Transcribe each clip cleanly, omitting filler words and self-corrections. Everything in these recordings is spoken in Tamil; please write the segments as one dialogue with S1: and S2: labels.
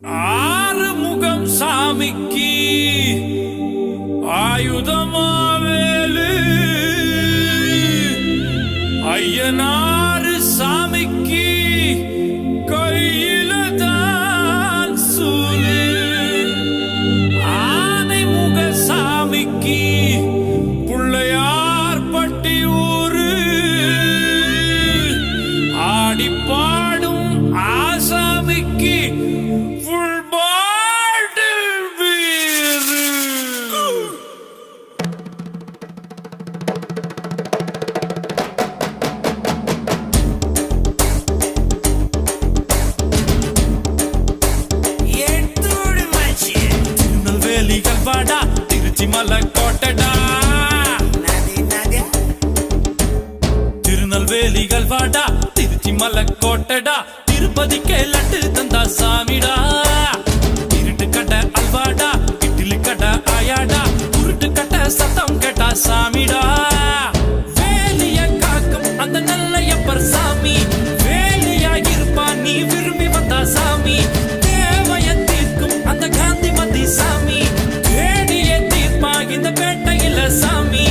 S1: ஆறுமுகம் சாமிக்கு ஆயுதமாவேலு ஐயனாறு சாமிக்கு கையில தான் சூலு ஆனைமுக சாமிக்கு புள்ளையார் பட்டி ஊரு ஆடி பாடும் ஆசாமிக்கு திருநெல்வேலிகள் வாடா திருச்சி மலக்கோட்டடா திருப்பதிக்கே லட்டு தந்தா சாமிடா இருட்டு கட்ட அல்வாடா இட்லி கட்ட ஆயாடா உருட்டு கட்ட சத்தம் கேட்டா சாமிடா வேலிய காக்கும் அந்த நல்லையப்பர் சாமி வேலியா இருப்பா நீ விரும்பி வந்தா சாமி தேவைய தீர்க்கும் அந்த காந்திமதி சாமி தேடிய தீர்ப்பா இந்த பேட்டையில சாமி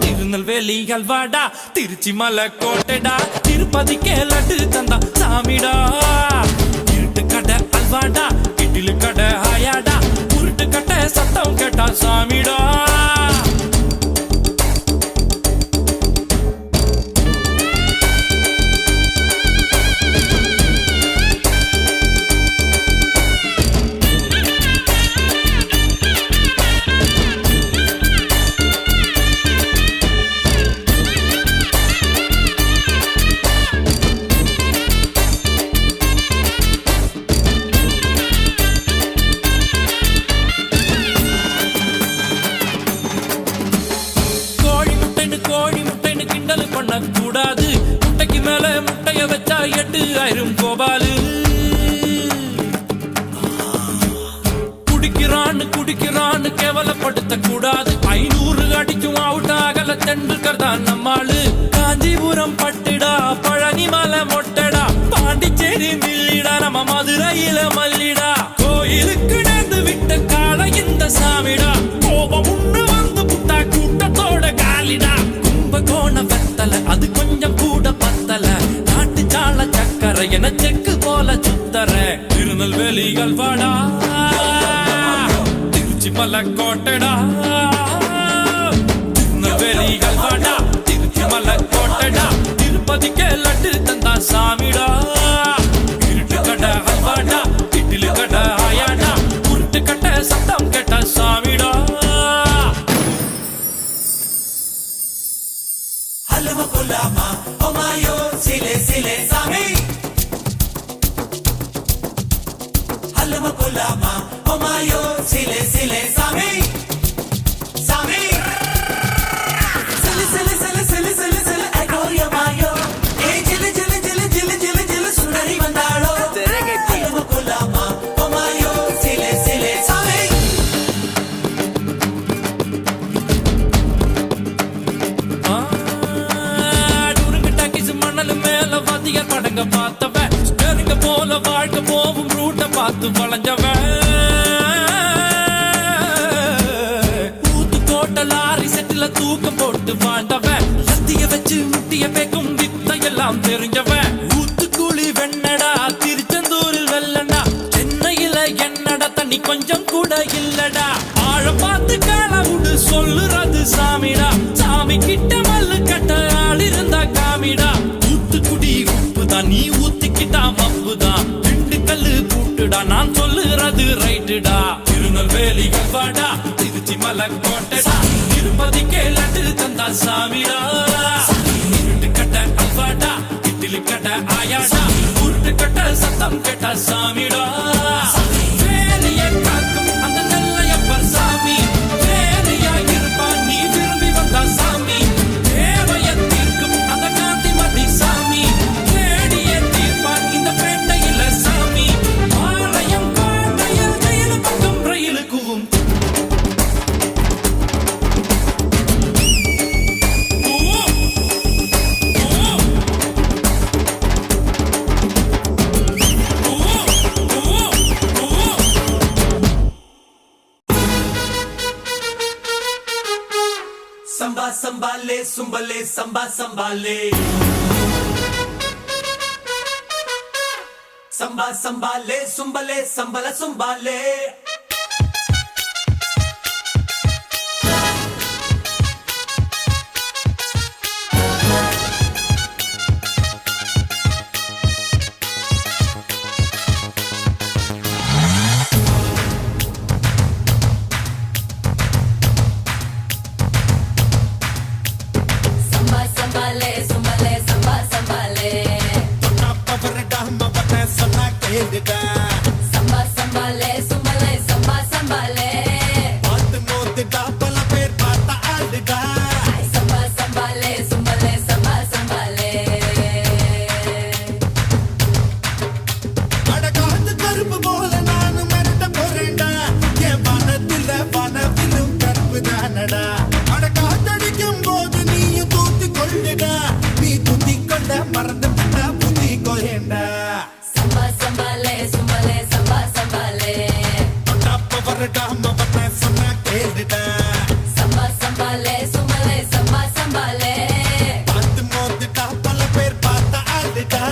S1: திருநெல்வேலிகள் வாடா திருச்சி மலக்கோட்டடா திருப்பதிக்கே லட்டு தந்தா சாமிடா இருட்டு கடை அல்வாடா இட்லி கடை ஆயாடா உருட்டு கட்ட சத்தம் கேட்டா சாமிடா கூடாது முட்டைக்கு மேல முட்டைய வச்சா 8000 கோபாலு குடிக்கிறான்னு கேவலப்படுத்த கூடாது 500 அடிக்கும் அவுட் ஆகல தெண்டுல்கர் தான் நம்மாளு காஞ்சிபுரம் பட்டுடா பழனி மலை மொட்டடா பாண்டிச்சேரி மில்லிடா நம்ம மதுரையில மல்லிடா கோயிலுக்கு நடந்து விட்ட கால இந்த சாமிடா கோபம் உண்டு வந்து புட்டா கூட்டத்தோட காலிடா கும்பகோண வெத்தல அது கொஞ்சம் கூட பத்தல நாட்டு சால சக்கரை என செக்கு போல சுத்தர திருநெல்வேலிகள் வாடா திருச்சி மலக்கோட்டடா திருநெல்வேலிகள் வாடா திருச்சி மலக்கோட்டடா திருப்பதிக்கே லட்டு தந்தா சாமிடா இருட்டு கடை அல்வாடா இட்லி கடை ஆயாடா உருட்டு கட்ட சத்தம் கேட்ட சாமிடா
S2: Halama kulama, oh mayo, sile sile sami. Halama kulama, oh mayo, sile sile sami. Sami. Sile sile sile sile sile sile, agoria mayo. Hey jile jile jile jile jile jile, sunari mandalo. Halama kulama, oh mayo, sile sile sami.
S1: படங்க பார்த்தவன் ஸ்டேரிங்க போல வாழ்க்கை போவும் ரூட்ட பார்த்து வளைஞ்சவன் ஊத்துக்கோட்டை லாரி செட்டில தூக்கம் போட்டு வாழ்ந்தவன் லத்திய வச்சு முட்டிய பேக்கும் வித்தையெல்லாம் தெரிஞ்சவன் ஊத்துக்குழி வெண்ணடா திருச்செந்தூரில் வெள்ளடா சென்னையில என்னடா தண்ணி கொஞ்சம் கூட இல்லடா ஆழ பார்த்து காலவுடு சொல்லுறது சாமிடா சாமி கிட்ட மல்லு கட்ட ஆள் இருந்தா காமிடா ஊத்துக்குடி நீ ஊத்திக்கிட்டா மப்புதான் ரெண்டு கல்லு கூட்டுடா நான் சொல்லுறது ரைட்டுடா திருநெல்வேலிகள் வாடா திருச்சி மலக்கோட்டடா திருப்பதிக்கே லட்டு தந்தா சாமிடா இருட்டு கட்ட அல்வாடா இட்லி கட்ட ஆயாடா உருட்டு கட்ட சத்தம் கேட்ட சாமிடா வேலைய காக்கும் அந்த நல்லையப்பர் சாமி வேலையா இருப்பா நீ விரும்பி வந்தா சாமி தேவைய தீர்க்கும் அந்த காந்திமதி சாமி இந்த பேட்டையில சாமி ஆலயம் கோட்டையில் ஜெயிலு பக்கம் ரயிலு கூவும்
S2: சம்பாலே சும்பலே சம்பா சம்பாலே சம்பா சம்பாலே சும்பலே சம்பல சும்பாலே
S3: சம்பா சம்பாலே சும்பலே சம்பா சம்பாலே
S2: பார்த்து மோத்துட்டா பல பேர் பார்த்தா ஆடுடா
S3: சம்பா சம்பாலே சும்பலே சம்பா சம்பாலே
S2: அடகாத்து கருப்பு போல நானும் மிரட்ட போறேன்டா என் வனத்திலும் கருப்பு தானடா அடகாத்தடிக்கும் போது நீயும் தூத்தி கொள்ளுடா நீ தூத்தி கொண்ட மறந்து விட்டா புத்தி கொயேண்டா
S3: சம்பா சம்பாலே சும்பலே சம்பா சம்பாலே
S2: வரடாம வந்த சொன்னா கேளுடா
S3: சம்பா சம்பாலே சும்பலே சம்பா சம்பாலே
S2: பார்த்து மோத்துட்டா பல பேர் பார்த்தா ஆடுடா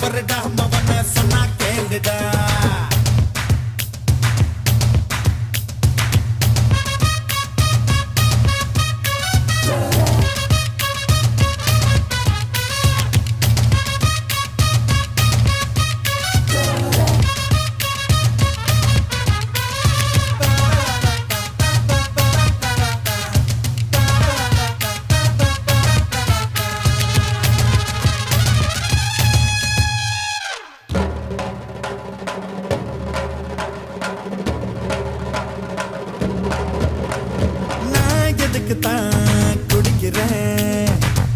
S2: வரடாம வந்த சொன்னா கேளுடா தான் குடிக்கிறேன்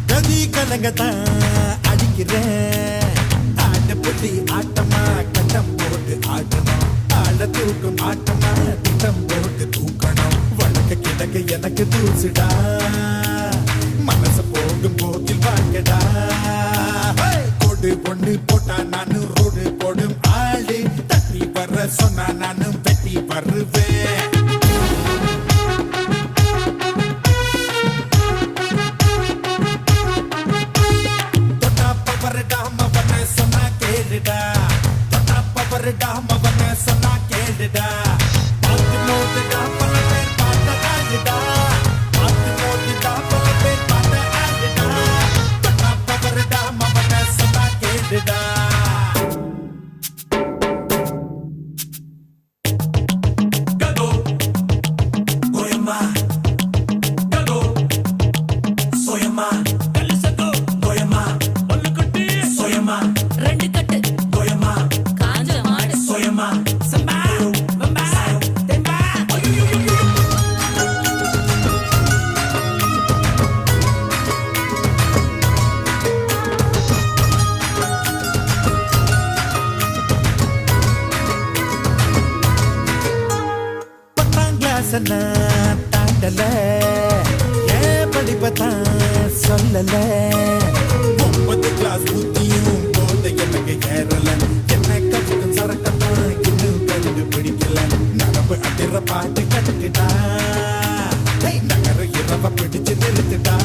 S2: கதி கலங்கத்தான் அடிக்கிறேன் ஆட்ட புள்ளி ஆட்டமா கட்டம் போட்டு ஆட்டணும் ஆள தூக்கும் ஆட்டமா திட்டம் போட்டு தூக்கணும் வழக்க கிழக்கு எனக்கு தூசுடா மனசு போகும் போக்கில் வாங்கடா கொடு பொண்ணு போட்டா நானும் ரோடு போடும் ஆளு தட்டி வர சொன்னா நானும் வெட்டி வருவேன் சொன்னா கேளுடா பார்த்து மோதுடா பல பேர் பார்த்த ஆளுடா பார்த்து மோதுடா பல பேர் பார்த்த ஆளுடா தொட்டா பவருடா மவன சொன்னா கேளுடா கதோ கோயம்மா கதோ சோயம்மா கலிசதோ கோயம்மா ஒன்னு குட்டி சோயம்மா
S3: ரெண்டு கட்டு
S2: கோயம்மா
S3: காஞ்ச மாடு
S2: சோயம்மா
S3: சம்பா பம்பா தெம்பா
S2: பத்தாம் கிளாஸ் நான் தாண்டல ஏன் படிப்பத்தான் சொல்லல 9 கிளாஸ் புத்தியும் போத எனக்கு ஏறல என்ன கவுக்கும் சரக்கத்தான் இன்னும் கண்டு பிடிக்கல நரம்பு அதிர பாட்டு கட்டுடா நகர இரவ பிடிச்சு நிறுத்துடா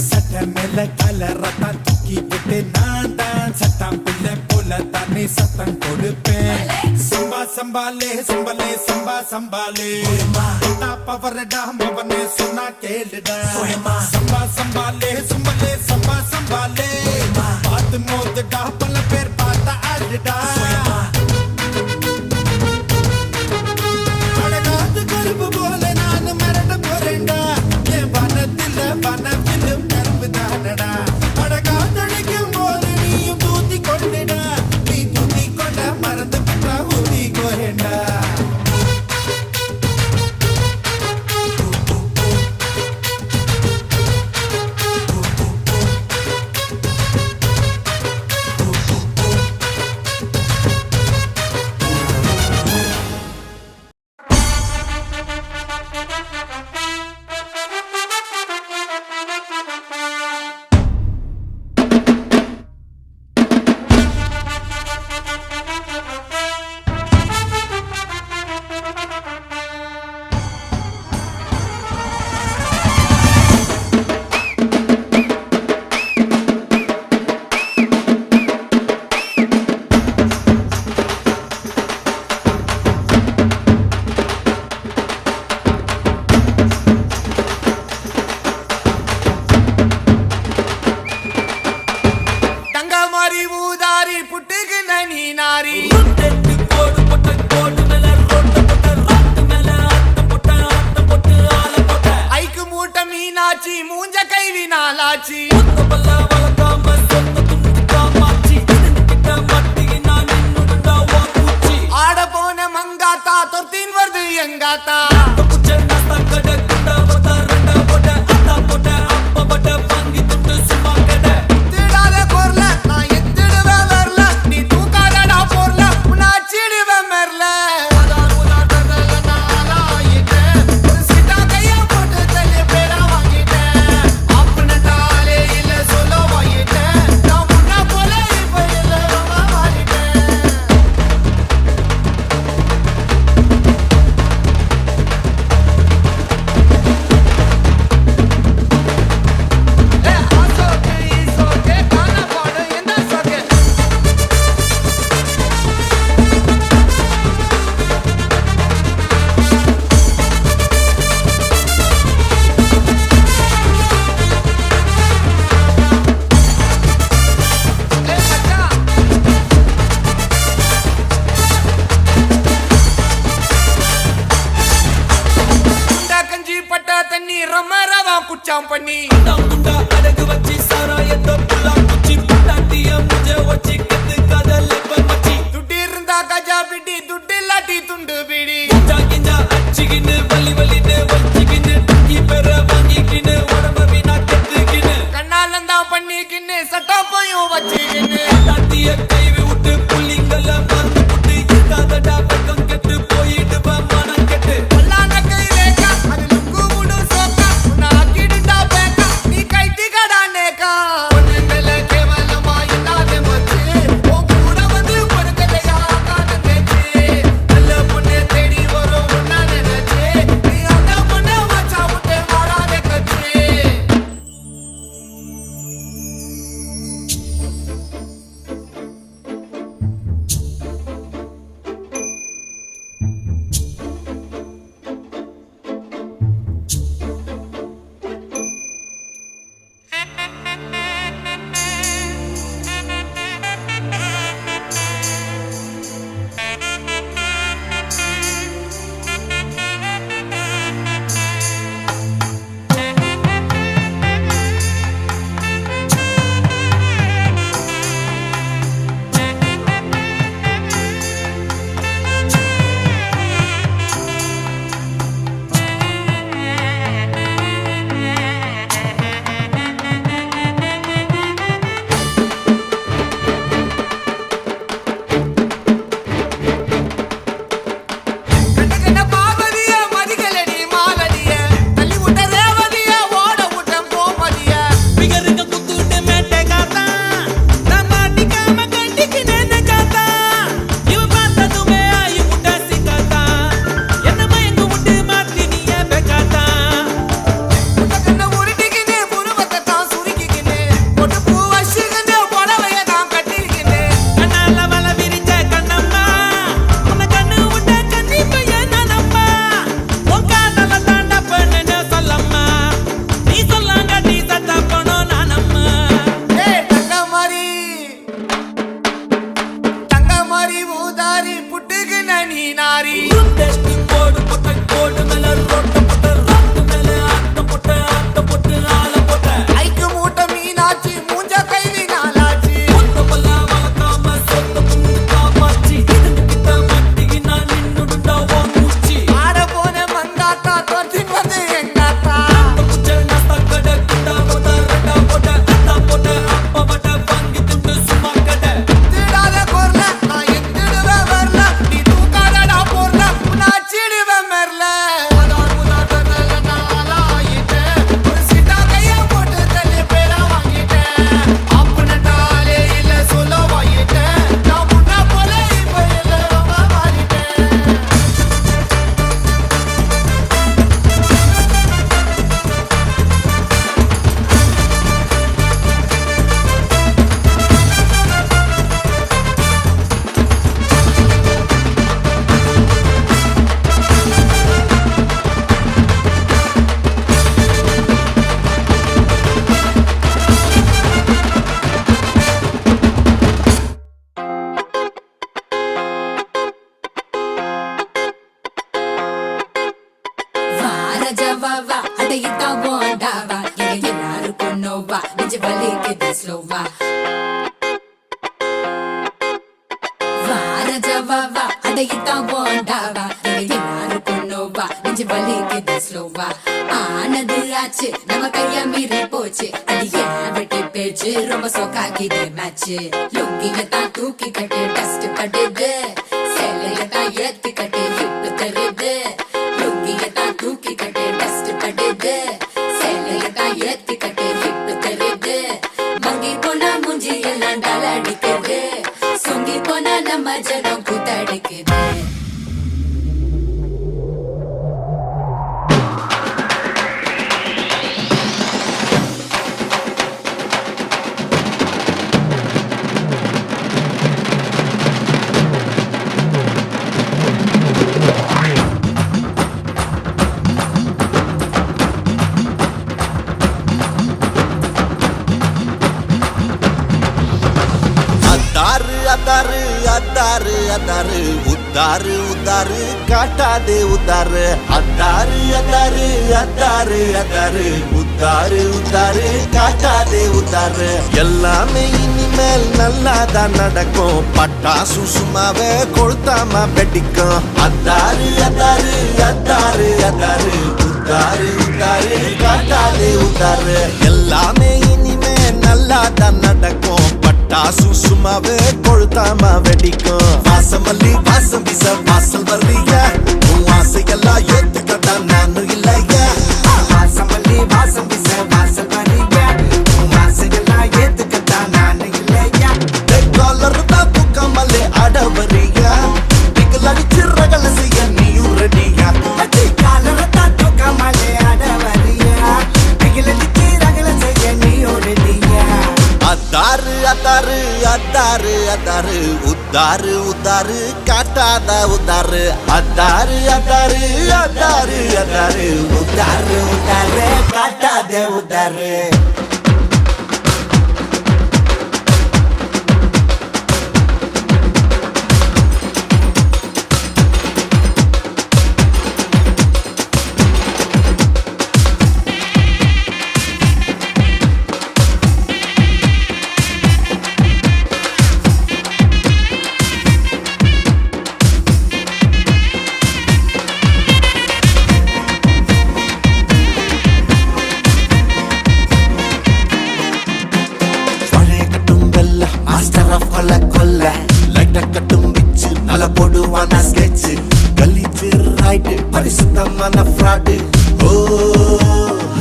S2: சட்ட மேல கலரத்தான் தூக்கி விட்டு நான் தான் சட்டம் பிள்ளை போல தானே சத்தம் கொடுப்பேன் சம்பா சம்பாலே சும்பலே சம்பா சம்பாலே பவரடா மவனே சொன்னா கேளுடா சம்பா சம்பாலே சும்பலே சம்பா சம்பாலே பார்த்து மோதுடா பல பேர் பார்த்தா ஆடுடா அடகாத்து கருப்பு போல நானும் மிரட்ட போறேன்டா என் வனத்திலும் கருப்பு தானடா அடகாத்தடிக்கும் போது நீயும் தூத்தி கொண்டுடா நீ தூத்தி கொண்ட மறந்து விட்டா ஊதி கோயண்டா நாளாச்சு
S1: பல்ல வளர்க்காம சொந்த துண்டு காமாச்சி கிட்ட மாட்டி நான் நின்னுடா வாக்குச்சி
S2: ஆட போன மங்காத்தா தொத்தின் வருது எங்காத்தா
S1: புச்ச நஸ்தா கட குண்டா வதா ரெண்டா போட அத்தா போட அப்பா பட வாங்கி துண்டு சும்மா கட
S2: திடாத கொர்ல நான் எத்திடுவேன் வரல நீ தூக்காதடா போர்ல உன்னை அச்சிடுவேன் மெர்ல அதான் உதாரணத்துல நான் ஆயிட்டேன் ஒரு சிட்டா கையா போட்டு தள்ளி பேரா வாங்கிட்டேன் அப்படின்னாலே இல்ல சொல்ல வாங்கிட்டேன் நான் முன்ன போல இப்ப இல்ல ரொம்ப மாறிட்டேன் ஆசோக்கு ஈசோக்கு காண பாடு எந்த சோக்கு மச்சான் குண்டா கஞ்சி பட்டா தண்ணி ரமரவா குச்சாம் பண்ணி
S1: குண்டா அடகு வச்சி சாராயத்தை புல்லா குச்சி புட்டாட்டிய முஜ வச்சி கத்து கதல் மச்சி
S2: துட்டு இருந்தா கஜா பிடி துட்டு இல்லாட்டி துண்டு பிடி
S1: கிஞ்சா கிஞ்சா அச்சிக்கின்னு வலி வலின்னு வச்சிக்கின்னு டக்கி பெற வாங்கிக்கின்னு உடம்ப வீணா கெத்துக்கின்னு
S2: கண்ணாலந்தான் பண்ணிக்கின்னு சட்டாப்பையும் வச்சுக்கின்னு
S1: தாத்திய கைவி விட்டு புள்ளிங்கள மறந்து புட்டு இருக்காதடா பக்கம் கெட்டு போயிடுவ மனம் கெட்டு
S2: பல்லான கை ரேக்கா அது லுக்கு முடு சோக்கா உன்னை ஆக்கிடுண்டா பேக்கா நீ கைத்திக்கடா நேக்கா ஒன்னு மேல கேவலமா இல்லாத மச்சு உன் கூட வந்து கொடுக்கலையா காதல் பேச்சு நல்ல பொண்ணு தேடி வரும் உன்ன நினைச்சு நீ அந்த பொண்ணை வச்சா விட்டு மாறாத கட்சி கண்ண பாவதிய மதிகளடி மாலடிய தள்ளி விட்ட ரேவதிய ஓட விட்டம் கோமதிய
S1: பிகருங்க குத்துட்டு மேட்டை காத்தா நான் மாட்டிக்காம கண்டிக்கினேன்னு காத்தா இவ பார்த்ததுமே ஆயி முட்டை சிக்காத்தா என்ன மயங்க விட்டு மாத்தி நீ பேக்காத்தா
S2: கண்ண உருட்டிக்கினே புருவத்தை தான் சுருக்கிக்கினே பொட்டு பூ வச்சுக்கினே புடவைய தான் கட்டிக்கினே
S1: கண்ணால வல விரிச்ச கண்ணம்மா உன்னை கண்ணு விட்ட கண்ணி பையன் நானம்மா உன் காதல தாண்ட பெண்ணுன்னு சொல்லம்மா நீ சொல்லாங்க நீ சத்தா போனோம் நானம்மா
S2: ஏய் தங்க மாதிரி ஊதாரி புட்டுக்கின நீ நாரி
S1: தெட்டி போடு பொட்டை போடு மேல ரோட்ட போட்ட ராட்டு மேல ஆட்ட போட்டு ஆள போட்ட
S2: ஐக்கு மூட்டை மீனாச்சி மூஞ்ச கைவி நாளாச்சி
S1: ஒத்த பல்ல வளர்க்காம சொந்த புண்டு காமாச்சி கிட்ட மாட்டி நான் நின்னுடுண்டா வாக்குச்சி
S2: ஆட போன மங்காத்தா தொத்தின் வந்து எங்காத்தா
S1: புச்ச நஸ்தா கட குண்டா வதா ரெண்டா போட அத்தா போட அப்பா பட வாங்கி துண்டு சும்மா கட
S2: திடாத கொர்ல நான் எத்திடுவேன் வரல நீ தூக்காதடா போர்ல உன்னை அச்சிடுவேன் மெர்ல அதான் உதாரணத்துல நான் ஆயிட்டேன் ஒரு சிட்டா கையா போட்டு தள்ளி பேரா வாங்கிட்டேன் அப்படின்னாலே இல்ல சொல்ல வாங்கிட்டேன் நான் முன்ன போல இப்ப இல்ல ரொம்ப மாறிட்டேன்
S3: வாரஜவா அடையிட்டா போண்டாவா எல்லாருக்கும் நோவா வலிக்குது ஸ்லோவா வா ராஜா வா வா அடையித்தான் போண்டாவா எல்லாருக்கும் நோவா நெஞ்சு வலிக்குது ஸ்லோவா ஆனது ஆச்சு நம்ம கைய மீறி போச்சு அது ஏன் வெட்டி பேச்சு ரொம்ப சோக்காக்கிது மேட்ச் லுங்கியத்தான் தூக்கி கட்டு டஸ்ட் படுது சேலையத்தான் ஏத்தி கட்டு ஹிப் தருது லுங்கியத்தான் தூக்கி கட்டு டஸ்ட் படுது சேலையத்தான் ஏத்தி கட்டு ஹிப் தருது மங்கி போனா மூஞ்சி எல்லாம் டால அடிக்குது சொங்கி போனா நம்ம ஜனம் கூத்தடிக்குது
S4: அதாரு அதாரு அதாரு உத்தாரு உத்தாரு காட்டாதே உத்தாரு அதாரு அதாரு அதாரு அதாரு உத்தாரு உத்தாரு காட்டாதே உத்தாரு எல்லாமே இனிமேல் நல்லாதான் நடக்கும் பட்டாசு சும்மாவே கொளுத்தாம வெடிக்கும் அதாரு அதாரு அதாரு அதாரு உத்தாரு உத்தாரு காட்டாதே உத்தாரு எல்லாமே இனிமே நல்லாதான் நடக்கும் பட்டாசு சும்மாவே கொளுத்தாம வெடிக்கும் வாசமல்லி வாசம் வீச வாசல் வர்றியா உன் ஆசையெல்லாம் ஏத்துக்கதான் நானும் இல்லையா வாசமல்லி வாசம் வீச வாசல் வர்றியா உன் ஆசையெல்லாம் ஏத்துக்கதான் நானும் இல்லையா காலர் தான் தூக்காமலே அடவறியா பிகல் அடிச்சு ரகல செய்ய நீயும் ரெடியா காலர் தான் தூக்காமலே அடவறியா பிகல் அடிச்சு ரகல செய்ய நீயும் ரெடியா அதாரு அதாரு அதாரு அதாரு உத்தாரு உத்தாரு காட்டாத உத்தாரு அதாரு அதாரு அதாரு அதாரு உத்தாரு உத்தாரு காட்டாத உத்தாரு பரிசுத்தமான ஃப்ராடு ஓ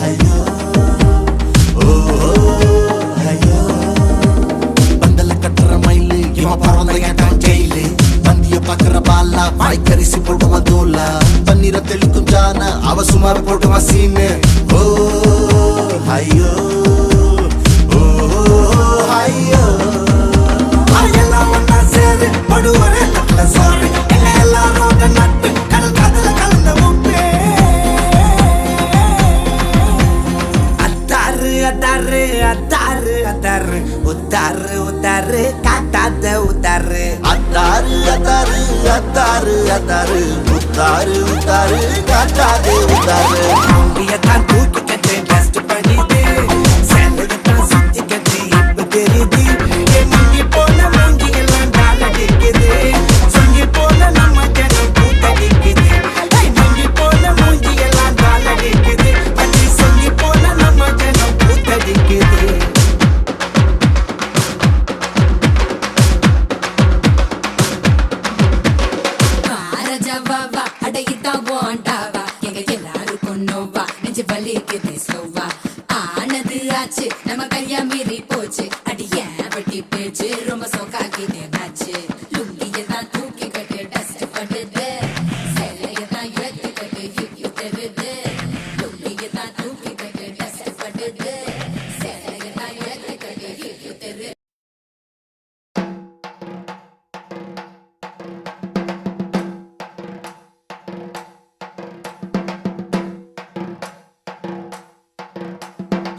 S4: ஐயோ ஓ ஐயோ பந்தல கட்டுற மயிலு இவன் பறந்தையாட்டான் ஜெயிலு பந்திய பாக்குற பாலா வாய்க்கரிசி போடுவான் தோலா பன்னீரை தெளிக்கும் ஜான அவ சுமார் போடுவான் சீனு ஓ ஐயோ ஓ ஐயோ எல்லாம் ஒன்னா சேரு படுவரே நல்ல சோறு எல்லாரும் நட்டு கடல் காதல கலந்த உப்பே அத்தாரு அத்தாரு அத்தாரு அத்தாரு உத்தாரு உத்தாரு காட்டாத உத்தாரு அத்தாரு அத்தாரு அத்தாரு அத்தாரு உத்தாரு உத்தாரு காட்டாதே உத்தாரு தான் தூக்கி கட்டு டஸ்ட் பண்ணிது சேலையத்தான் சுத்தி கட்டி இப்ப தெரியுது மங்கி போன மூஞ்சி எல்லாம் டால் அடிக்குது சொங்கி போன நம்ம ஜனம் கூத்தடிக்குது மங்கி போன மூஞ்சி எல்லாம் டால் அடிக்குது பச்சி சொங்கி போன நம்ம ஜனம் கூத்தடிக்குது
S3: ராஜா வா வா அடையித்தான் போண்டாவா எங்க எல்லாருக்கும் நோவா நெஞ்சு வலிக்குது ஸ்லோவா ஆனது ஆச்சு நம்ம கையா மீறி போச்சு அடி ஏன் வெட்டி பேச்சு ரொம்ப சோக்காக்கிது மேட்ச் லுங்கியதான் தூக்கி கட்டு டஸ்ட் படுது சேலையதான் ஏத்தி கட்டு ஹிப் தருது லுங்கியதான் தூக்கி கட்டு டஸ்ட் படுது சேலையதான் ஏத்தி கட்டு ஹிப் தருது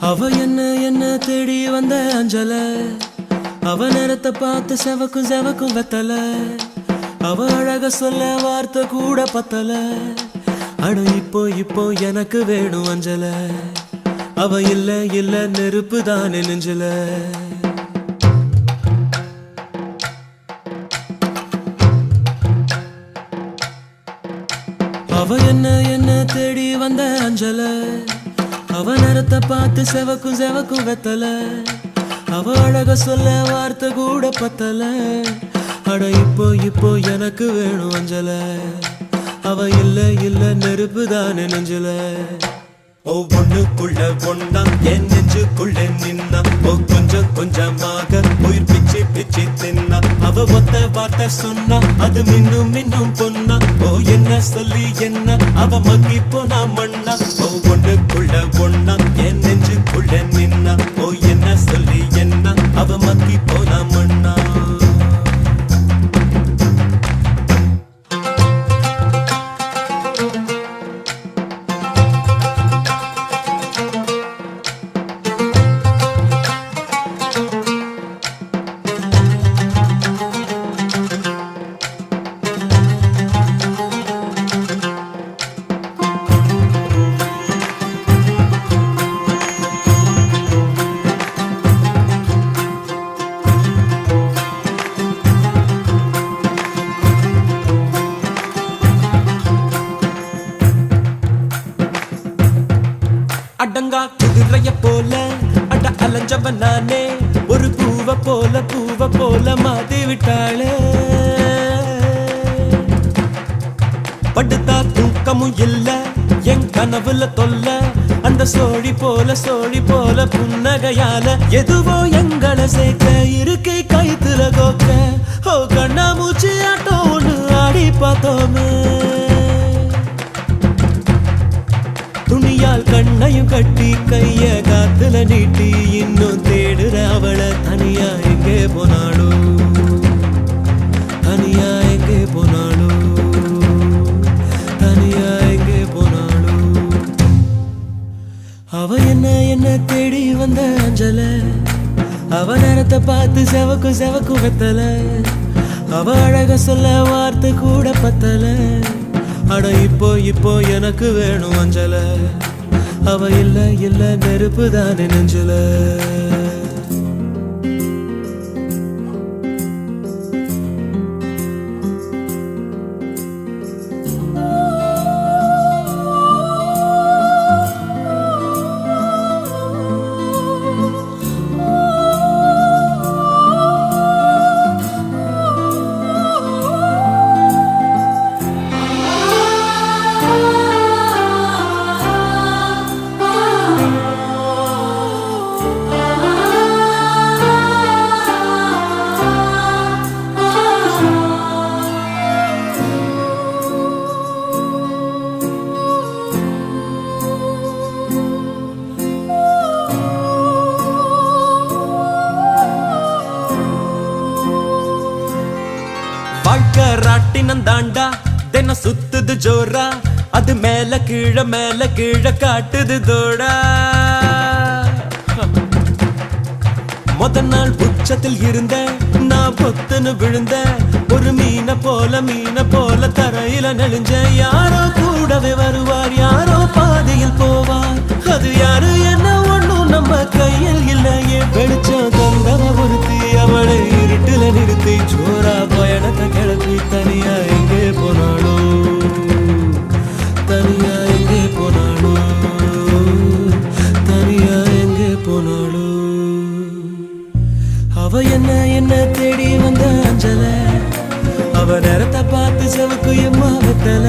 S1: அவ என்ன தேடி வந்த அஞ்சல அவ நேரத்தை பார்த்து செவக்கும் வெத்தல அவ அழக சொல்ல வார்த்தை கூட பத்தல அட இப்போ எனக்கு வேணும் அஞ்சல அவ இல்ல இல்ல நெருப்பு தானே நெஞ்சில. அவ என்ன தேடி வந்த அஞ்சல, அவ நேரத்தை பார்த்து செவக்கும் செவக்கும் வெத்தல, அவ அழக சொல்ல வார்த்தை கூட பத்தல. அட இப்போ எனக்கு வேணும் அஞ்சல, அவ இல்ல நெருப்பு தானே நெஞ்சில. ஒவ்வொன்னுக்குள்ள ஒன்னா என் நெஞ்சுக்குள்ள நின்னா, கொஞ்சமாக உயிர் பிச்சு பிச்சு தின்னா. அவ ஒத்த வார்த்தை சொன்னா அது மின்னும் பொன்னா. என்ன சொல்லி என்ன அவ மக்கி போனா மண்ணா. ஒவ்வொன்னுக்குள்ள ஒன்னா என் நெஞ்சுக்குள்ள நின்னா, என்ன சொல்லி என்ன அவ மக்கி போனா மண்ணா. அடங்கா குதிரைய போல அட அலைஞ்சவன் நானே, ஒரு பூவ போல மாத்தி விட்டாளே. படுத்தா தூக்கமும் இல்ல என் கனவுல தொல்ல, அந்த சோழி போல புன்னகையால எதுவோ எங்களை சேர்க்க இருக்கை கைத்துல கோக்க. கண்ணா மூச்சு ஆட்டம் ஒண்ணு ஆடி பார்த்தோமே, துணியால் கண்ணையும் கட்டி கைய காத்துல நீட்டி இன்னும் தேடுற அவளை. தனியா எங்கே போனாளோ, தனியா எங்கே போனாளோ, தனியா எங்கே போனாளோ. அவ என்ன தேடி வந்த அஞ்சல, அவ நேரத்தை பார்த்து செவக்கும் வெத்தல, அவ அழக சொல்ல வார்த்தை கூட பத்தல. அட இப்போ எனக்கு வேணும் அஞ்சல, அவ இல்ல நெருப்பு தானே நெஞ்சில. வாழ்க்கை ராட்டினம் தாண்டா தின சுத்துது ஜோரா, அது மேல கீழ காட்டுது தோடா. முத நாள் உச்சத்தில் இருந்த நான் பொத்துன்னு விழுந்த, ஒரு மீன போல தரையில நெளிஞ்ச. யாரோ கூடவே வருவார், யாரோ பாதையில் போவார், அது யாரு என்ன ஒண்ணும் நம்ம கையில் இல்லையே. வெளிச்சம் தந்தவ ஒருத்தி, அவளை இருட்டுல நிறுத்தி ஜோரா பயணத்தை கிளப்பி தனியா எங்கே போனாளோ, தனியா எங்கே போனாளோ, தனியா எங்கே போனாளோ. அவ என்ன தேடி வந்த அஞ்சல, அவ நேரத்தை பார்த்து செவக்கு எம்மா வெத்தல,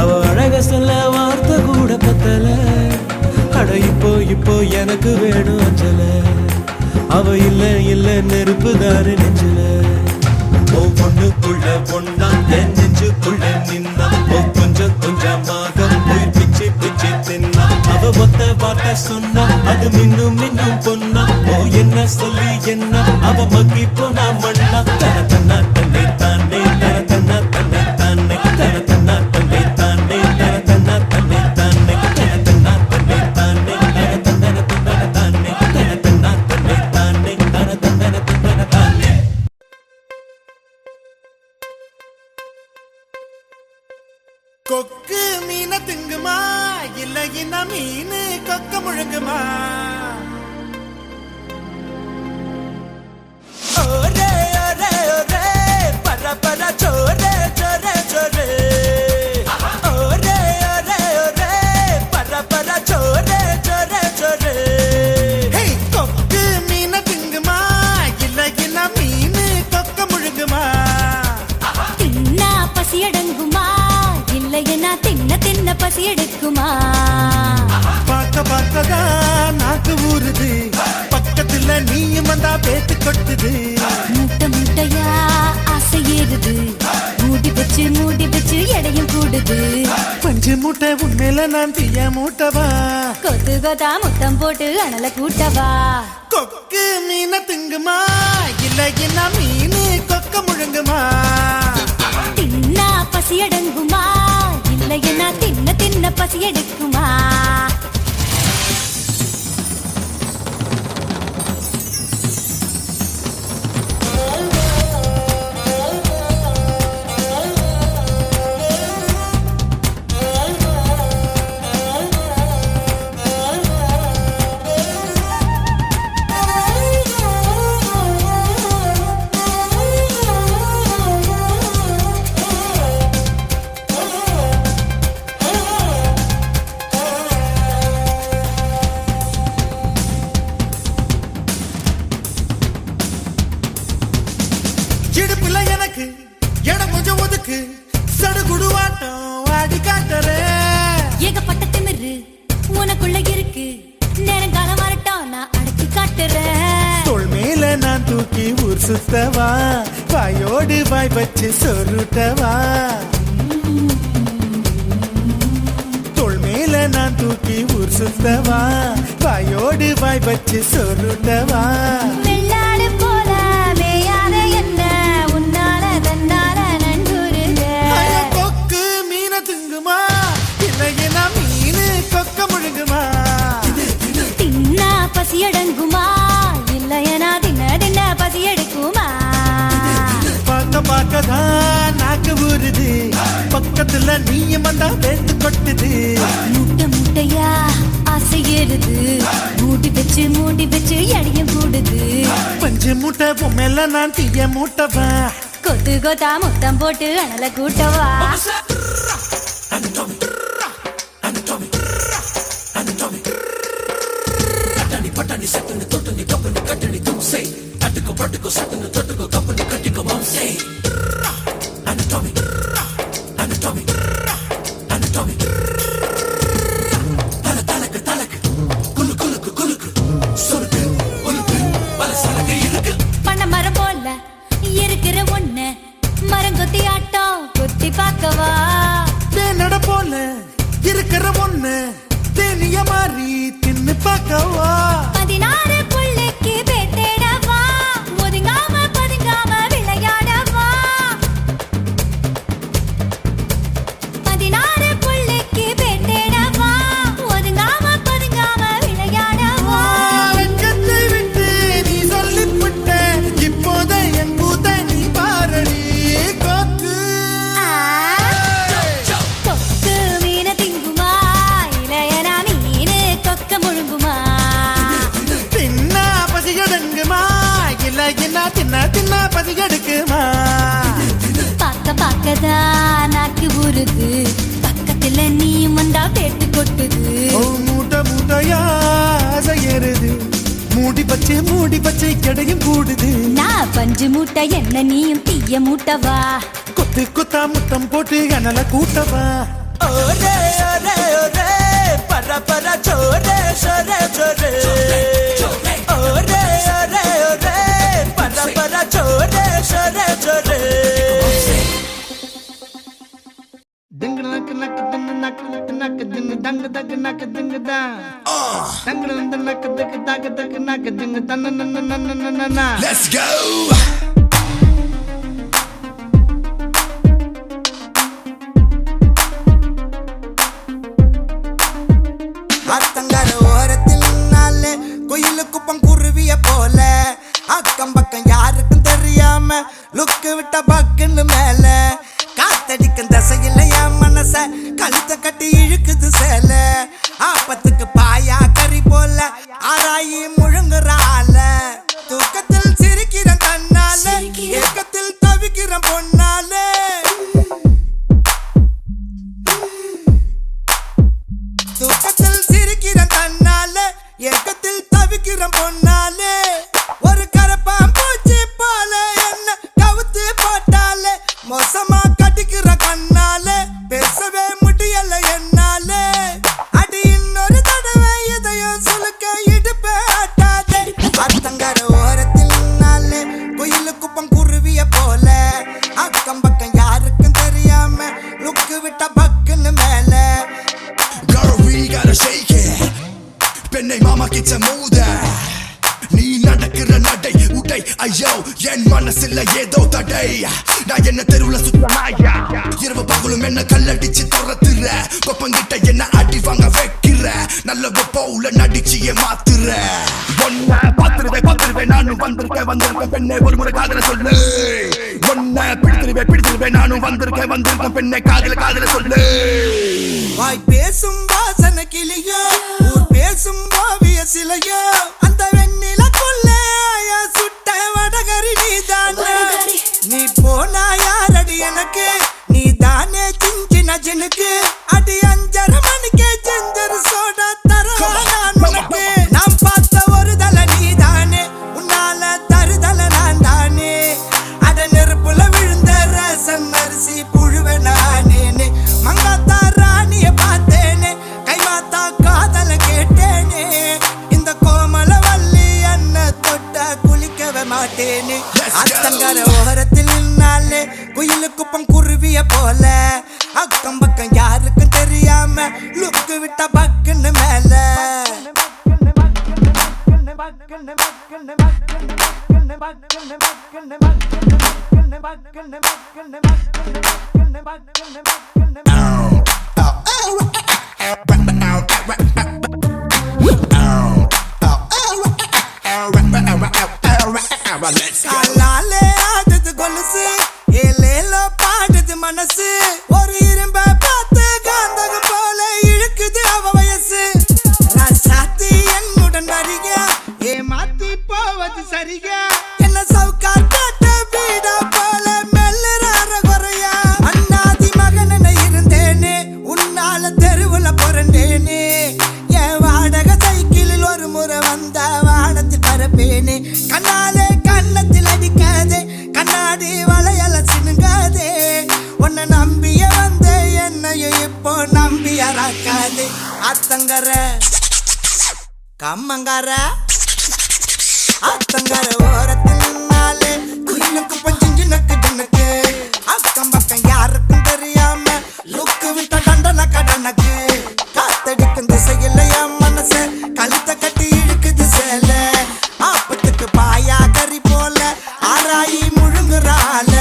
S1: அவ அழக சொல்ல வார்த்தை கூட பத்தல. அட இப்போ எனக்கு வேணும் அஞ்சல, அவ இல்ல நெருப்பு தானே நெஞ்சில. ஒவ்வொன்னுக்குள்ள ஒன்னா என் நெஞ்சுக்குள்ள நின்னா, கொஞ்சமாக உயிர் பிச்சு பிச்சு தின்னா. அவ ஒத்த வார்த்தை சொன்னா அது மின்னும் பொன்னா. என்ன சொல்லி என்ன அவ மக்கி போனா மண்ணா. தன தன்னை தானே, தன தன்னை தானே, தன தன்னை தானே, தன தன்னை தானே, தன தன்னை தானே, தன தானே, தன தன்னை தானே.
S2: கொக்கு மீன திங்குமா இல்ல
S4: இலகின மீனு கொக்க முழுங்குமா ஓரே ஓரே ஓரே பர பர சோரே சோரே சோரே ஓரே ஓரே ஓரே பர பர சோரே சோரே சோரே ஹே கொக்கு மீன திங்குமா இலகின மீனு கொக்க முழுங்குமா
S3: தின்னா பசி அடங்குமா இல்லையனா தின்ன தின்ன பசி எடுக்குமா
S4: பார்க்க பார்க்கதான் நாக்கு ஊறுது பக்கத்துல நீயும் வந்தா பேத்து கொட்டுது
S3: முட்டை முட்டையா ஆசை ஏறுது மூடி வச்சு எடையும் கூடுது
S4: பஞ்சு மூட்டை உண்மையில நான் தீய மூட்டவா
S3: கொத்து கொத்தா முத்தம் போட்டு அனல கூட்டவா
S4: கொக்கு மீன திங்குமா இல்லைன்னா மீனு கொக்க முழுங்குமா
S3: தின்னா பசி அடங்குமா இல்லையனா தின்ன தின்ன பசி எடுக்குமா
S4: இடுப்புல எனக்கு இடம் கொஞ்சம் ஒதுக்கு சடுகுடுவாட்டம் ஆடி காட்டுறேன்
S3: ஏகப்பட்ட திமிரு உனக்குள்ள இருக்கு நேரங்காலம் வரட்டும் நான் அடக்கி காட்டுறேன்
S4: தோள் மேல நான் தூக்கி ஊர் சுத்தவா வாயோடு வாய் வச்சு சொருட்டவா தோள் மேல நான் தூக்கி ஊர் சுத்தவா வாயோடு வாய் வச்சு சொருட்டவா
S3: வெள்ளாடு போல மேயாத என்ன உன்னால தன்னால நன்றுருக
S4: கொக்கு மீன திங்குமா இல்லைன்னா மீனு கொக்க முழுங்குமா
S3: தின்னா பசி அடங்குமா இல்லையனா தின்ன தின்ன பசி எடுக்குமா
S4: பார்க்க பார்க்கதான் நாக்கு ஊறுது பக்கத்துல நீயும் வந்தா பேத்து கொட்டுது
S3: முட்டை முட்டையா ஆசை ஏறுது மூடி வச்சு எடையும் கூடுது
S4: பஞ்சு மூட்டை பொம்மையில நான் தீய மூட்டவா
S3: கொத்து கொத்தா முத்தம் போட்டு அனல கூட்டவா பண்ண மரம் போல இருக்கிற ஒண்ணு மரம் கொத்தி ஆட்டம் கொத்தி பார்க்கவா
S4: தேனட போல இருக்கிற ஒண்ணு தேனிய மாறி தின்னு பார்க்கவா
S3: 16 புள்ளைக்கு பேத்தேடவா ஒதுங்காம பதுங்காம விளையாடவா 16 புள்ளைக்கு பேத்தேடவா ஒதுங்காம பதுங்காம விளையாடவா
S4: வெட்கத்தை விட்டு நீ சொல்லிவிட்ட இப்போத என் பூத நீ பாரடி கொக்கு
S3: கொக்கு மீன திங்குமா இளையனா மீனு கொக்க முழுங்குமா
S4: தின்னா பசிகடங்குமா இல்லைன்னா தின்னா பசிகெடுக்குமா
S3: பார்க்கதான் நாக்கு ஊறுது பக்கத்துல நீயும் வந்தா பேட்டு கொட்டுது
S4: ஓ மூட்டை மூட்டையா ஆசை ஏறுது மூடி பச்சை கிடையும் கூடுது
S3: நான் பஞ்சு மூட்டை என்ன நீயும் தீய மூட்டவா
S4: கொத்து கொத்தா முத்தம் போட்டு அனல கூட்டவா ஓரே ஓரே ஓரே பர பர சோரே சோரே சோரே ஓரே ஓரே ஓரே பர பர சோரே சோரே சோரே
S5: Ding nak nak ding nak nak ding dang dag nak ding da. Dang dang nak dag dag dag nak ding dan na na na na na na.
S4: Let's go. ஆத்தங்கர ஓரத்தில் நாளே கோயிலுக்கு பங்குருவிய போல அக்கம் பக்கம் யாருக்கும் தெரியாம லுக்கு விட்ட பக்குன்னு மேல காத்தடிக்கும் தசையில என் மனச கழுத்த கட்டி இழுக்குது சேல
S6: பெண்ணை மாமா கிச்ச மூத நீ நடக்கிற நடை உடை ஐயோ என் மனசுல ஏதோ தடை நான் என்ன தெருவுல சுத்தமாயா இரவு பகலும் என்ன கல்லடிச்சு துரத்துற கொப்பங்கிட்ட என்ன அடி வாங்க வைக்கிற நல்ல போல நடிச்சிய மாத்துற ஒன்ன பாத்துருவேன் நானும் வந்திருக்கேன் பெண்ணை ஒரு முறை காதல சொல்லு ஒன்ன பிடிச்சிருவேன் நானும் வந்திருக்கேன் பெண்ணை காதல சொல்லு
S2: வாய் பேசும் வாசன கிளியோ ஊர் பேசும் ஓவிய சிலையோ அந்த வெண்ணில கொள்ளே சுட்ட வடகரி நீதானே நீ போனா யாரடி எனக்கு நீ தானே சின்ன ஜனுக்கு அடி 5:30 மணிக்கே செஞ்சரு சோடா தரவா நான் உனக்கு நாம் பார்த்த ஒரு தல நீதானே உன்னால தருதல நான் தானே அட நெருப்புல விழுந்த ரசம் அரிசி புழுவ நானே மங்காத்தா ராணிய பார்த்தேனே கைமாத்தா காதல கேட்டேனே இந்த கோமல வள்ளி அண்ண தொட்ட குளிக்கவே மாட்டேனே அத்தங்கர ஓரத்தில் நின்னாலே குயிலு குப்பம் குருவிய போல அக்கம் பக்கம் யாருக்கும் தெரியாம லுக்கு விட்ட பக்குன்னு மேல காலாலே ஆடுது கொலுசு ஏலேலோ பாடுது மனசு ஒரு இரும்ப பார்த்து காந்தகம் போல இழுக்குது அவ வயசு ராசாத்தி என்னுடன் வரியா
S5: ஏமாத்தி போவது சரியா
S2: என்ன சவுக்கா காட்ட வீடா போல மெல்லுறார குறையா அண்ணாதி மகன இருந்தேனே உன்னால தெருவுல புரண்டேனே என் வாடகை சைக்கிளில் ஒரு முறை வந்த வானத்தில் பரப்பேனே கண்ணாலே கண்ணத்தில் அடிக்காதே கண்ணாடி வளையல சினுங்காதே உன்னை நம்பிய வந்த என்னையும் இப்போ நம்பியறாக்காதே அத்தங்கர கம்மங்கார அத்தங்கர ஓரத்தில் நின்னாலே குயிலுக்கு பஞ்சு நக்கு ஜனக்கு அக்கம் பக்கம் யாருக்கும் தெரியாம லுக்கு விட்ட டண்டன கடனுக்கு காத்தடிக்கும் திசையில் என் மனசு கழுத்த கட்டி இழுக்குது சேல ஆப்பத்துக்கு பாயா கறி போல ஆராயி முழுங்குறால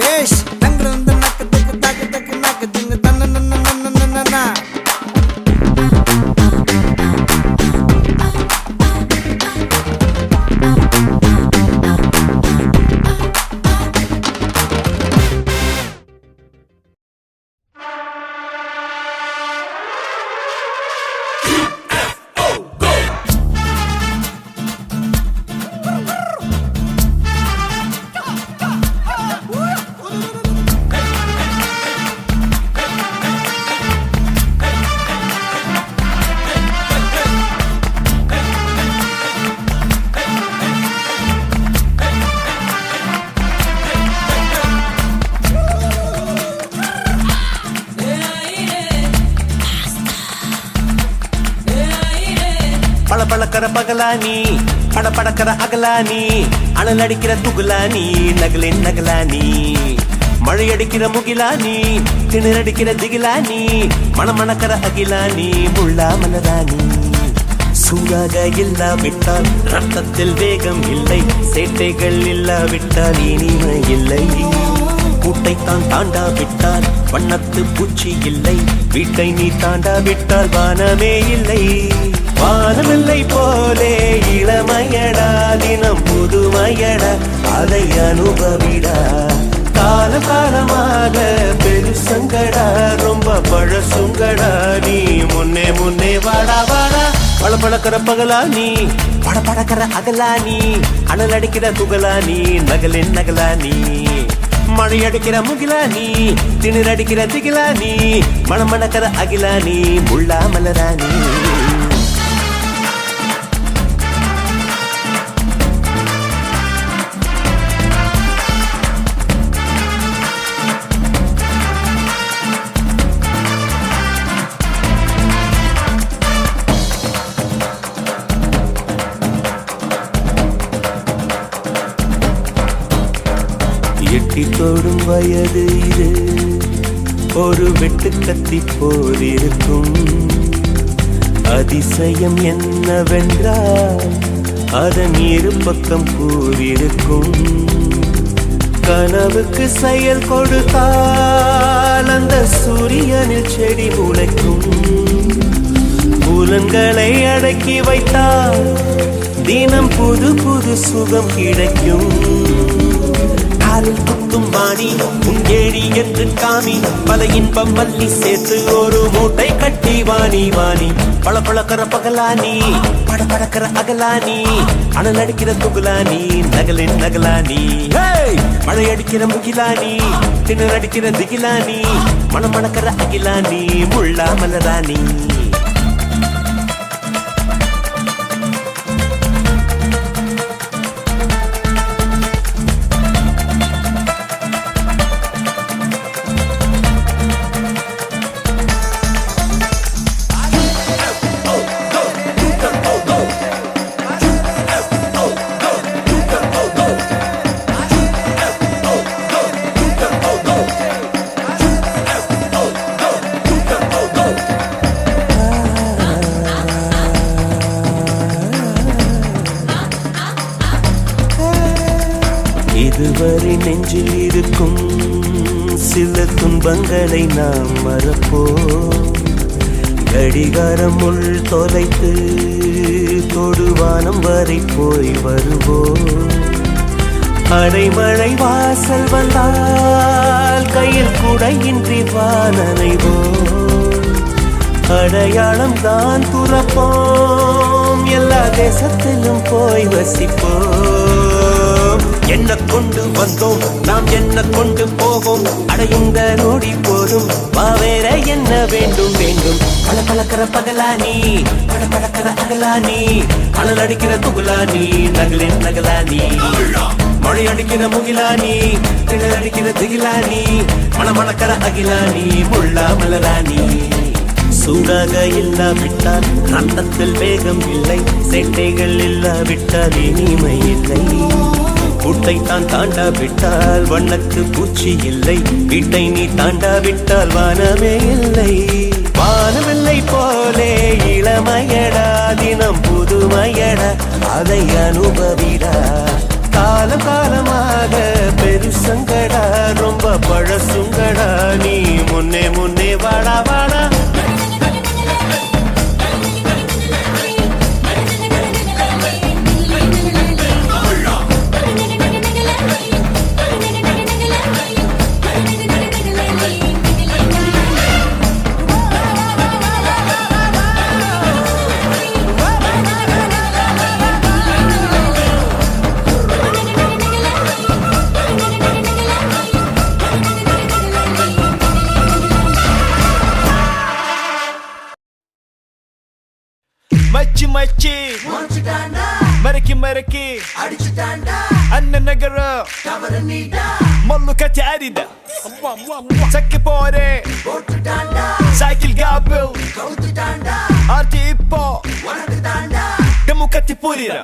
S2: பேஷ் தங்கு நக்கு தக்கு தக்கு தக்கு நக்கு திங்கு தன்ன
S7: பளபளக்கிற பகலானி படபடக்கிற அகலானி அனல் அடிக்கிற துகுலானி நகலின் நகலானி மழையடிக்கிற முகிலானி திணறடிக்கிற திகிலானி மணமணக்கிற அகிலானி முள்ளா மலரானி சூடாக இல்லாவிட்டால் ரத்தத்தில் வேகம் இல்லை சேட்டைகள் இல்லாவிட்டால் இனிமை இல்லை கூட்டைத்தான் தாண்டாவிட்டால் வண்ணத்து பூச்சி இல்லை வீட்டை நீ தாண்டாவிட்டால் வானமே இல்லை வானமில்லை போலே இளமையடா தினம் புதுமையடா அதை அனுபவிடா காலம் காலமாக பெருசங்கடா ரொம்ப பழசுங்கடா நீ முன்னே முன்னே வாடா வாடா பளபளக்கிற பகலானி படபடக்கிற அகலானி அனல் அடிக்கிற துகலானி நகலின் நகலானி மழையடிக்கிற முகிலானி திணறடிக்கிற திகிலானி மணமணக்கிற அகிலானி முள்ளா மலரானி எட்டி தொடும் வயது இது ஒரு வெட்டு கத்தி போலிருக்கும். அதிசயம் என்னவென்றால் அதன் இரு பக்கம் கூறிருக்கும். கனவுக்கு செயல் கொடுத்தால் அந்த சூரியனில் செடி முளைக்கும். புலன்களை அடக்கி வைத்தால் தினம் புது புது சுகம் கிடைக்கும். காலில் குத்தும் வாணி உன் ஏழி என்று காமி, பல இன்பம் மல்லி சேர்த்து ஒரு மூட்டை கட்டி வாணி வாணி. பளபளக்கிற பகலானி, படபடக்கிற அகலானி, அனல் அடிக்கிற துகுலானி, நகலின் நகலானி. மழை அடிக்கிற முகிலானி, திணற அடிக்கிற திகிலானி, மணமணக்கிற அகிலானி, முள்ளா மலராணி. இதுவரை நெஞ்சில் இருக்கும் சில துன்பங்களை நாம் மறப்போம். கடிகாரம் உள் தொலைத்து தொடுவானம் வரை போய் வருவோம். அடைமழை வாசல் வந்தால் கையில் குடையின்றி வானனைவோம். அடையாளம் தான் துறப்போம், எல்லா தேசத்திலும் போய் வசிப்போம். என்ன கொண்டு வந்தோம் நாம் என்ன கொண்டு போவோம், அடையுங்க நோடி போதும் வேற என்ன வேண்டும் வேண்டும். பளபளக்கிற பகலானி, படபடக்கிற அகலானி, அனல் அடிக்கிற துகுலானி, நகலின் நகலானி. மழை அடிக்கிற முகிலானி, திணற அடிக்கிற திகிலானி, மணமணக்கிற அகிலானி, முள்ளா மலராணி. சூடாக இல்லாவிட்டால் ரத்தத்தில் வேகம் இல்லை, சேட்டைகள் இல்லாவிட்டால் இனிமை இல்லை. கூட்டை தான் தாண்டாவிட்டால் வண்ணத்து பூச்சி இல்லை, வீட்டை நீ தாண்டாவிட்டால் வானமே இல்லை. வானமில்லை போலே இளமையடா, தினம் புதுமையடா, அதை அனுபவிடா. காலம் காலமாக பெருசங்கடா, ரொம்ப பழசுங்கடா, நீ முன்னே முன்னே வாடா வாடா.
S1: மச்சி மச்சி மறக்கி மறக்கி அண்ணன் நகர மல்லு கட்டி அரித சக்கி போரே சைக்கிள் காப்பில் ஆர்த்தி இப்போ டெமு கட்டி புரிர.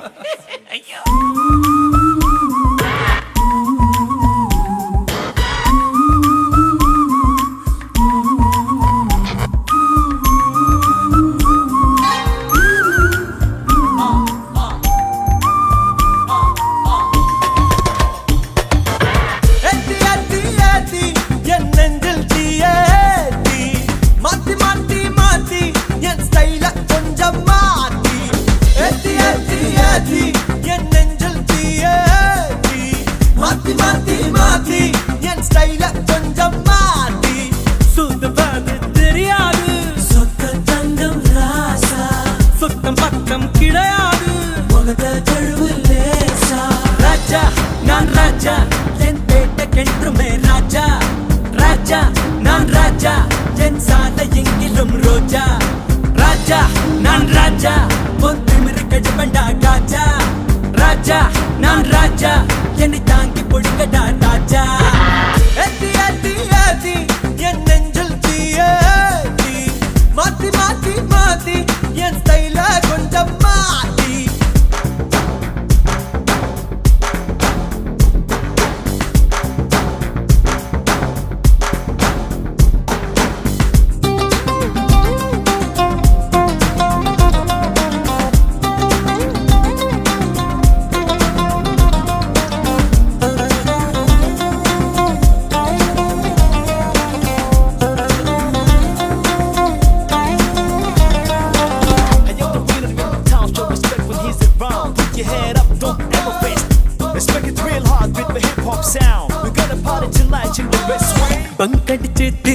S1: என்னை தாங்கி பொழுங்கடா ராஜா. ஏத்தி ஏத்தி ஏத்தி என் நெஞ்சில் தீயேத்தி, மாத்தி மாத்தி மாத்தி என் ஸ்டைல கொஞ்சம் மாத்தி.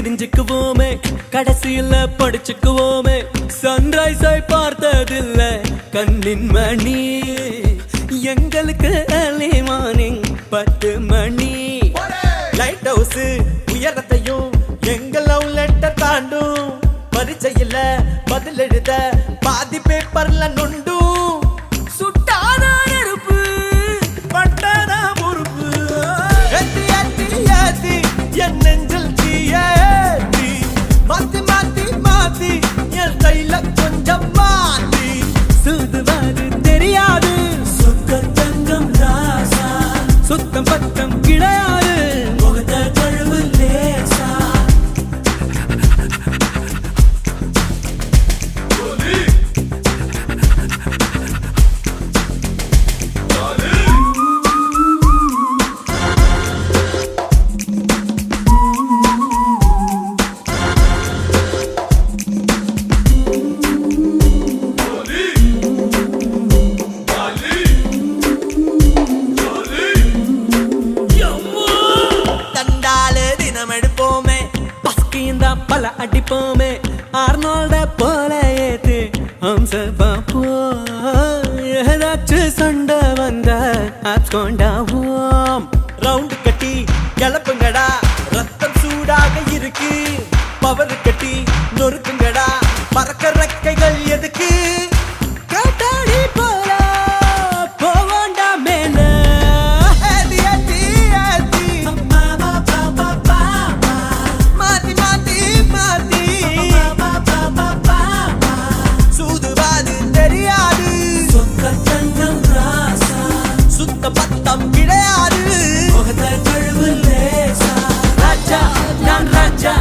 S8: தெரிஞ்சுக்குவோமே கடைசியில படிச்சுக்குவோமே சன்ரைஸை பார்த்ததில்ல கண்ணின் மணி எங்களுக்கு early morning 10 மணி லைட் ஹவுஸ் உயரத்தையும் எங்க லவ் லெட்டர் தாண்டும் பரிச்சையில பதில் எழுத பாதி பேப்பர்ல நொண்டும் சுட்டான நெருப்பு பட்டான பொறுப்பு ஏத்தி ஏத்தி ஏத்தி என் நெஞ்சில் தீயேத்தி மாத்தி மாத்தி மாத்தி என் கையில கொஞ்சம் மாத்தி சுதுவாது தெரியாது சுத்தம் தங்கம் ராசா சுத்தம் பத்தம் கிடையாது முகத்த கழுவு லேசா தண்டாலு தினம் எடுப்போமே பஸ்கியும் தான் பல அடிப்போமே ஆர்னால்ட போல ஏத்து ஹம்ச பாப்போ ஏதாச்சும் சண்டை வந்த ஆப்ஸ் கொண்டாவோம் ரவுண்டு கட்டி கிளப்புங்கடா ரத்தம் சூடாக இருக்கு பவர் கட்டி நொறுக்குங்கடா பறக்க ரெக்கைகள் எதுக்கு காட்டாடி போல போவோண்டா மேல ஏத்தி ஏத்தி ஏத்தி மாத்தி மாத்தி மாத்தி சூதுவாது தெரியாது சொக்க தங்கம் ராசா சுத்த பத்தம் கிடையாது முகத்த கழுவு லேசா ராஜா நான் ராஜா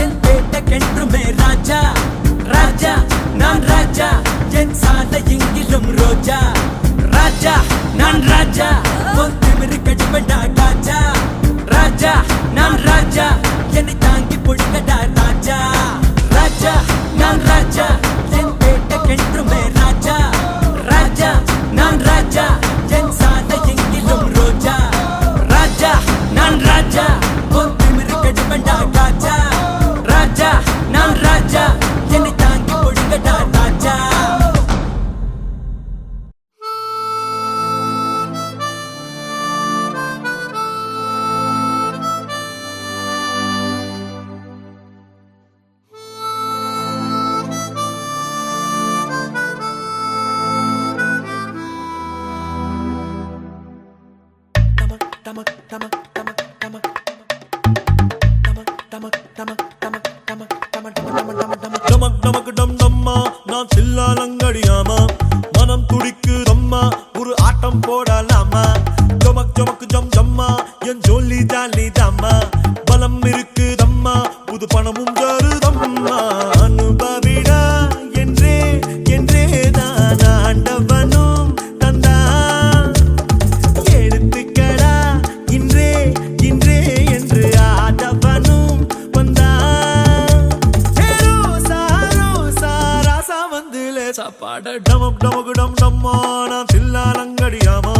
S8: என் பேட்டைக்கென்றுமே ராஜா ராஜா நான் ராஜா என் சாலை எங்கிலும் ரோஜா ராஜா நான் ராஜா உன் திமிரு கடுப்படா ராஜா ராஜா நான் ராஜா என்னை தாங்கி பொழுங்கடா ராஜா ராஜா நான் ராஜா என் பேட்டைக்கென்றுமே ராஜா ராஜா நான் ராஜா என் சாலை எங்கிலும் ரோஜா ராஜா நான் ராஜா உன் திமிரு கடுப்படா ராஜா ராஜா நான் ராஜா என்னை தாங்கி பொழுங்கடா ராஜா
S9: டமக் டமக் டம் டம்மா நான் சில்லாலங்கடியாமா மனம் துடிக்குதம்மா ஒரு ஆட்டம் போடலாமா ஜமக் ஜமக் ஜம் ஜம்மா என் ஜோலி ஜாலி தாம்மா பலம் இருக்குதம்மா புது பணமும் ஜருதம்மா அனுபவிடா என்றே என்றே தான் ஆண்டவனும் தந்தா எடுத்துக்கடா இன்றே இன்றே என்று ஆதவனும் வந்தா சாப்பாட டமக் டமக் டம் டம்மா நான் சில்லாலங்கடியாமா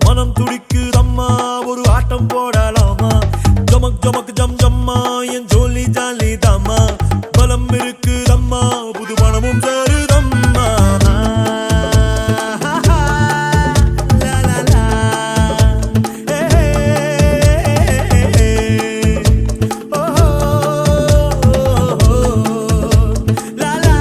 S9: மனம் துடிக்குதம்மா ஒரு ஆட்டம் போடலாமா ஜமக் ஜமக் ஜம் ஜம்மா என் ஜோலி ஜாலி தாம்மா பலம் இருக்குதம்மா புது பணமும் தருதம்மா லா லா லா லா லா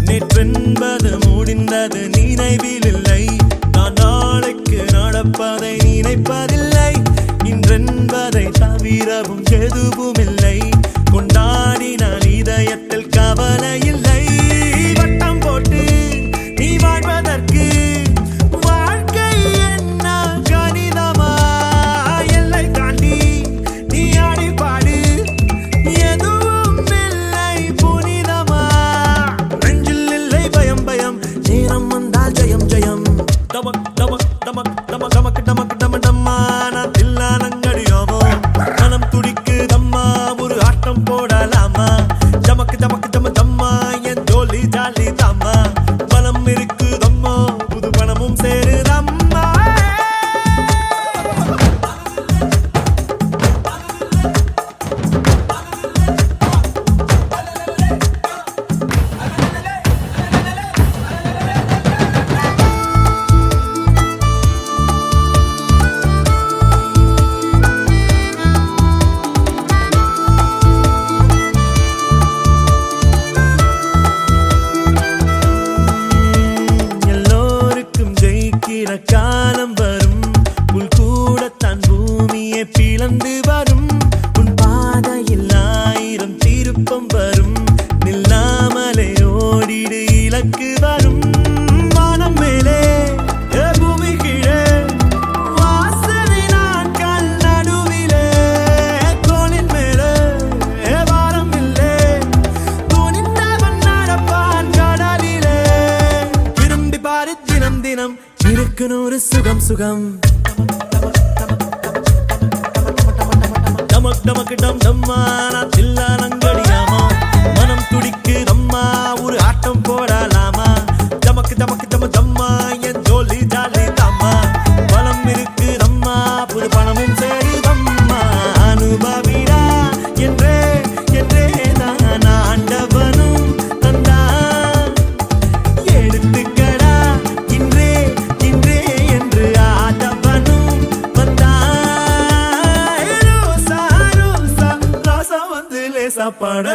S9: நேற்றென்பது முடிந்தது நினைவில் இல்லை நான் நாளைக்கு நடப்பதை நினைப்பதில்லை இன்றென்பதை தவிரவும் எதுவும் இல்லை கொண்டாடி நான் இதயத்தில் கவலை இல்லை வட்டம் போட்டு நீ வாழ்வதற்கு வாழ்க்கை என்ன கணிதமா எல்லை தாண்டி நீ ஆடி பாடு எதுவும் இல்லை புனிதமா நெஞ்சில் இல்லை பயம் பயம் நேரம் வந்தால் ஜெயம் ஜெயம் டமக் டமக் டமக் டமக் டமக் டமக் டம டம்மா நான் தில்லாலங்க
S7: பூமியை பிளந்து வரும் உன் பாதையில் 1000 திருப்பம் வரும் நில்லாமலே ஓடிடு இலக்கு வரும் வானம் மேலே பூமி கீழே வாசனை நாட்கள் நடுவிலே கோலின் மேலே வாரம் இல்லை துணிந்தவன் நடப்பான் கடலிலே விரும்பி பாரு தினம் தினம் இருக்கு நூறு சுகம் சுகம் டமக் டமக் டம் டம்மா நான் தில்லாலங்கடியாமா மனம் துடிக்குதம்மா ஒரு ஆட்டம் போடலாமா டமக் டமக் டம டம்மா என் ஜோலி ஜாலி தாம்மா பலம் இருக்குதம்மா புது பணமும் சேருதம்மா அனுபவிடா என்றே என்றே நான் ஆண்டவனும் தந்தா எடுத்துக்கடா இன்றே இன்றே என்று ஆண்டவனும் வந்தா ரோசா ரோசா ராசா வந்து லேசா பாட